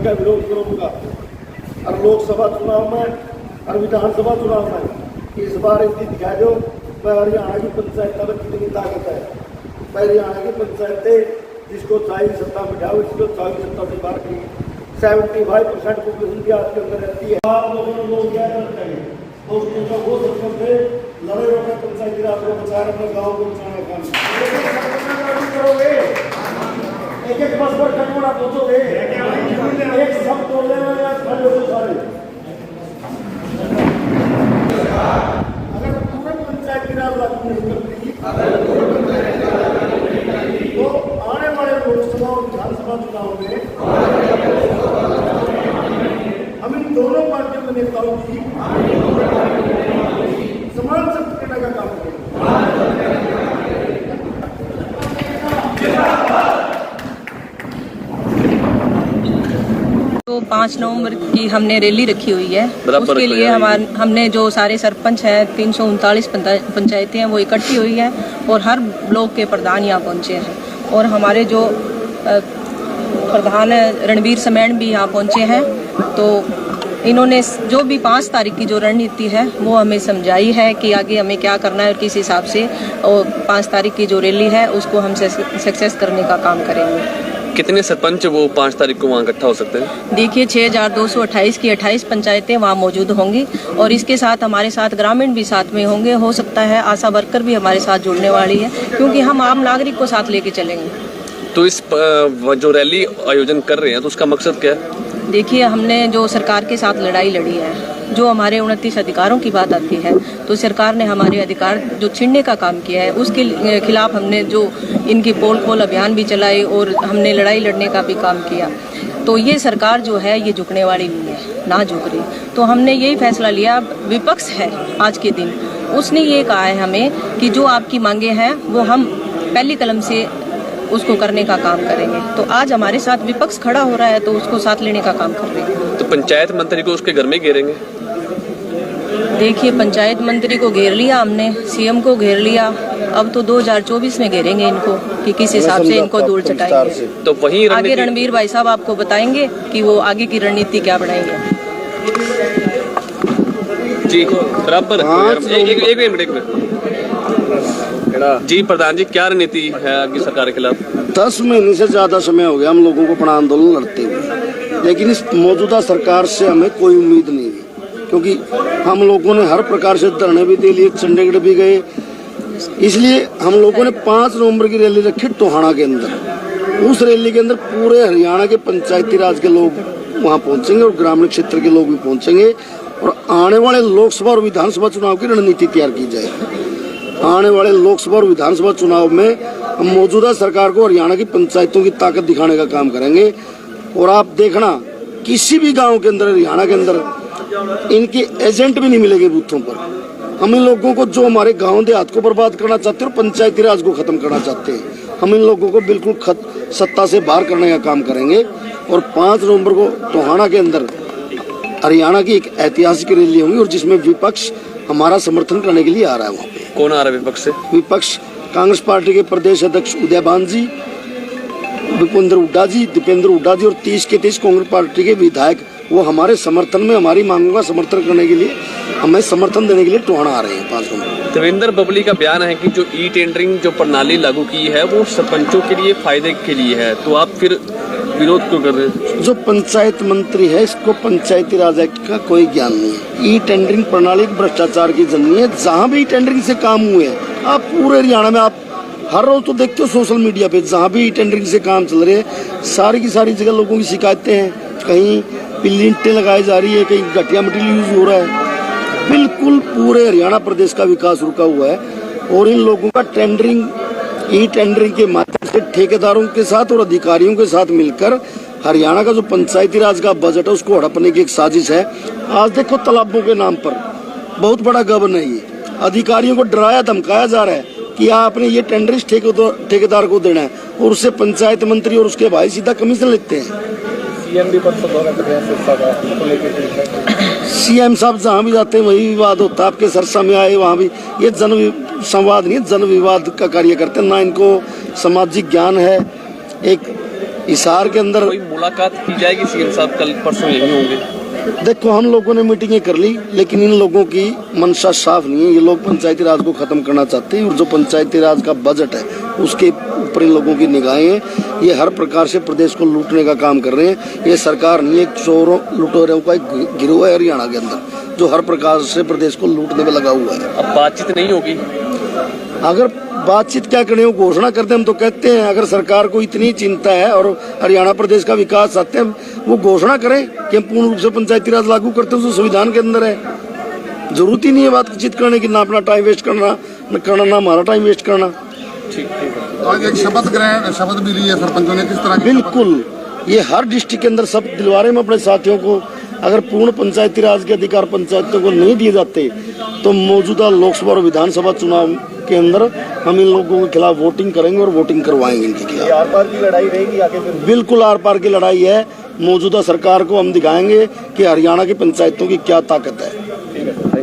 का विरोध करूँगा। और लोकसभा चुनाव में और विधानसभा चुनाव में इस बार इतनी दिखा दो हरियाणा की पंचायत में कितनी ताकत है। हरियाणा की पंचायतें जिसको चाहिए सत्ता बिठाओ, इसको चाहिए सत्ता से बाहर की 75% पॉपुलेशन की आपके अंदर रहती है। आप लोगों ने लोग क्या करते हैं, वो सरपंच थे लड़े रोके पंचायती राज को बचा रहे, अपने गाँव को बचाने का काम करोगे। एक एक बस पर टकरा पूछोगे, एक सब तोड़ने वाले आज खड़े हो सारे। अगर पूरे पंचायती राज लागू नहीं करती तो आने वाले लोकसभा और विधानसभा चुनाव में हम इन दोनों पार्टियों के नेताओं की समान शक्ति करने का काम करेंगे। तो 5 नवंबर की हमने रैली रखी हुई है। उसके लिए हमने जो सारे सरपंच हैं 339 पंचायतें हैं वो इकट्ठी हुई है और हर ब्लॉक के प्रधान यहाँ पहुँचे हैं और हमारे जो प्रधान रणवीर समेण भी यहाँ पहुँचे हैं। तो इन्होंने जो भी 5 तारीख की जो रणनीति है वो हमें समझाई है कि आगे हमें क्या करना है और किस हिसाब से और 5 तारीख की जो रैली है उसको हम सक्सेस करने का काम करेंगे। कितने सरपंच वो 5 तारीख को वहाँ इकट्ठा हो सकते हैं? देखिए 6228 की 28 पंचायतें वहाँ मौजूद होंगी और इसके साथ हमारे साथ ग्रामीण भी साथ में होंगे। हो सकता है आशा वर्कर भी हमारे साथ जुड़ने वाली है क्योंकि हम आम नागरिक को साथ लेके चलेंगे। तो इस जो रैली आयोजन कर रहे हैं तो उसका मकसद क्या है? देखिए हमने जो सरकार के साथ लड़ाई लड़ी है, जो हमारे 29 अधिकारों की बात आती है तो सरकार ने हमारे अधिकार जो छीनने का काम किया है उसके खिलाफ हमने जो इनकी पोल अभियान भी चलाई और हमने लड़ाई लड़ने का भी काम किया। तो ये सरकार जो है ये झुकने वाली नहीं है, ना झुक रही। तो हमने यही फैसला लिया, विपक्ष है आज के दिन, उसने ये कहा है हमें कि जो आपकी मांगे हैं वो हम पहली कलम से उसको करने का काम करेंगे। तो आज हमारे साथ विपक्ष खड़ा हो रहा है तो उसको साथ लेने का काम कर रहे हैं। तो पंचायत मंत्री को उसके घर में घेरेंगे? देखिए पंचायत मंत्री को घेर लिया हमने, सीएम को घेर लिया, अब तो 2024 में घेरेंगे इनको कि किस हिसाब से इनको दूर चटाएंगे। तो वहीं आगे रणवीर भाई साहब आपको बताएंगे कि वो आगे की रणनीति क्या बढ़ाएंगे। जी बराबर। एक मिनट जी प्रधान जी, क्या रणनीति है आपकी सरकार के खिलाफ? 10 महीने से ज्यादा समय हो गया हम लोगों को अपना आंदोलन लड़ते हुए, लेकिन इस मौजूदा सरकार से हमें कोई उम्मीद नहीं है क्योंकि हम लोगों ने हर प्रकार से धरने भी दे लिए, चंडीगढ़ भी गए। इसलिए हम लोगों ने 5 नवंबर की रैली रखी टोहाना के अंदर। उस रैली के अंदर पूरे हरियाणा के पंचायती राज के लोग वहाँ पहुंचेंगे और ग्रामीण क्षेत्र के लोग भी पहुंचेंगे और आने वाले लोकसभा और विधानसभा चुनाव की रणनीति तैयार की जाएगी। आने वाले लोकसभा और विधानसभा चुनाव में हम मौजूदा सरकार को हरियाणा की पंचायतों की ताकत दिखाने का काम करेंगे। और आप देखना किसी भी गांव के अंदर हरियाणा के अंदर इनके एजेंट भी नहीं मिलेंगे बूथों पर। हम इन लोगों को जो हमारे गांव देहात को बर्बाद करना चाहते हैं और पंचायती राज को खत्म करना चाहते हैं, हम इन लोगों को बिल्कुल सत्ता से बाहर करने का काम करेंगे। और 5 नवंबर को टोहाना के अंदर हरियाणा की एक ऐतिहासिक रैली होगी और जिसमें विपक्ष हमारा समर्थन करने के लिए आ रहा है। वहाँ पे कौन आ रहा है विपक्ष से? विपक्ष कांग्रेस पार्टी के प्रदेश अध्यक्ष उदयभान जी, दीपेंद्र हुड्डा जी और 30 के 30 कांग्रेस पार्टी के विधायक, वो हमारे समर्थन में हमारी मांगों का समर्थन करने के लिए, हमें समर्थन देने के लिए टोहाना आ रहे हैं 5 नवंबर। देवेंद्र बबली का बयान है कि जो ई टेंडरिंग जो प्रणाली लागू की है वो सरपंचों के लिए फायदे के लिए है, तो आप फिर विरोध क्यों कर रहे हैं? जो पंचायत मंत्री है इसको पंचायती राज एक्ट का कोई ज्ञान नहीं है। ई टेंडरिंग प्रणाली भ्रष्टाचार की जननी है। जहाँ भी ई टेंडरिंग से काम हुए, आप पूरे हरियाणा में आप हर रोज तो देखते हो सोशल मीडिया पे, जहाँ भी ई टेंडरिंग से काम चल रहे हैं सारी की सारी जगह लोगों की शिकायतें हैं। कहीं पिल्लिंटें लगाई जा रही है, कहीं घटिया मटेरियल यूज हो रहा है। बिल्कुल पूरे हरियाणा प्रदेश का विकास रुका हुआ है और इन लोगों का टेंडरिंग ई टेंडरिंग के माध्यम से ठेकेदारों के साथ और अधिकारियों के साथ मिलकर हरियाणा का जो पंचायती राज का बजट है उसको हड़पने की एक साजिश है। आज देखो तालाबों के नाम पर बहुत बड़ा गबन है। ये अधिकारियों को डराया धमकाया जा रहा है कि आपने ये टेंडर इस ठेकेदार को देना है और उससे पंचायत मंत्री और उसके भाई सीधा कमीशन लेते हैं। सीएम साहब जहाँ भी जाते हैं वही विवाद होता है। आपके सरसा में आए वहाँ भी ये जन संवाद नहीं, जन विवाद का कार्य करते हैं। ना इनको सामाजिक ज्ञान है। एक हिसार के अंदर कोई मुलाकात की जाएगी? सीएम साहब कल परसों यही होंगे। देखो, हम लोगों ने मीटिंगें कर ली, लेकिन इन लोगों की मंशा साफ नहीं है। ये लोग पंचायती राज को खत्म करना चाहते हैं और जो पंचायती राज का बजट है उसके ऊपर इन लोगों की निगाहें हैं। ये हर प्रकार से प्रदेश को लूटने का काम कर रहे हैं। ये सरकार नहीं है, एक चोरों लुटेरों का एक गिरोह है हरियाणा के अंदर जो हर प्रकार से प्रदेश को लूटने में लगा हुआ है। अब बातचीत नहीं होगी? अगर बातचीत क्या करें, वो घोषणा करते हैं। हम तो कहते हैं अगर सरकार को इतनी चिंता है और हरियाणा प्रदेश का विकास चाहते हैं, वो घोषणा करें कि हम पूर्ण रूप से पंचायती राज लागू करते हैं, जो संविधान के अंदर है। जरूरत ही नहीं है बातचीत करने की, ना अपना टाइम वेस्ट करना ना हमारा टाइम वेस्ट करना। ठीक है। और एक शपथ भी ली है सरपंचों ने, किस तरह की? बिल्कुल, ये हर डिस्ट्रिक्ट के अंदर सब दिलवा रहे हैं अपने साथियों को। अगर पूर्ण पंचायती राज के अधिकार पंचायतों को नहीं दिए जाते तो मौजूदा लोकसभा और विधानसभा चुनाव के अंदर हम इन लोगों के खिलाफ वोटिंग करेंगे और वोटिंग करवाएंगे इनके खिलाफ। आर पार की लड़ाई रहेगी आगे फिर? बिल्कुल आर पार की लड़ाई है। मौजूदा सरकार को हम दिखाएंगे कि हरियाणा की पंचायतों की क्या ताकत है।